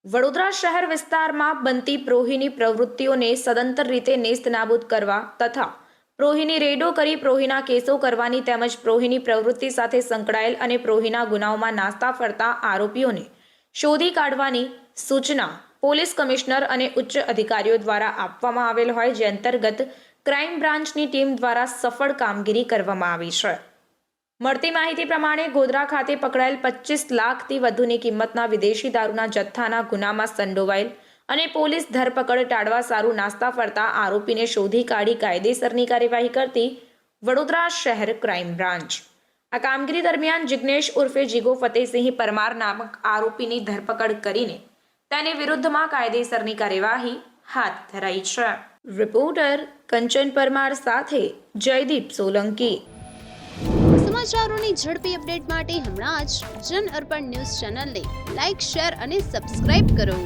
વડોદરા શહેર વિસ્તારમાં બનતી પ્રોહીની પ્રવૃત્તિઓને સદંતર રીતે નેસ્તનાબૂદ કરવા તથા પ્રોહીની રેડો કરી પ્રોહીના કેસો કરવાની તેમજ પ્રોહીની પ્રવૃત્તિ સાથે સંકળાયેલ અને પ્રોહીના ગુનાઓમાં નાસ્તા ફરતા આરોપીઓને શોધી કાઢવાની સૂચના પોલીસ કમિશનર અને ઉચ્ચ અધિકારીઓ દ્વારા આપવામાં આવેલ હોય, જે અંતર્ગત ક્રાઇમ બ્રાન્ચની ટીમ દ્વારા સફળ કામગીરી કરવામાં આવી છે। મળતી માહિતી પ્રમાણે ગોધરા ખાતે પકડાયેલ 25 લાખથી વધુની કિંમતના વિદેશી દારૂના જથ્થાના ગુનામાં સંડોવાયેલ અને પોલીસ ધરપકડ ટાળવા સારું નાસ્તા ફરતા આરોપીને શોધી કાઢી કાયદેસરની કાર્યવાહી કરતી વડોદરા શહેર ક્રાઇમ બ્રાન્ચ આ કામગીરી દરમિયાન જિગ્નેશ ઉર્ફે જીગો ફતેહસિંહ પરમાર નામક આરોપીની ધરપકડ કરીને તેની વિરુદ્ધમાં કાયદેસરની કાર્યવાહી હાથ ધરાઈ છે। રિપોર્ટર કંચન પરમાર સાથે જયદીપ સોલંકી। સમાચારોની ઝડપી અપડેટ માટે હમણાં જ જન અર્પણ ન્યૂઝ ચેનલને લાઇક, શેર અને સબસ્ક્રાઇબ કરો।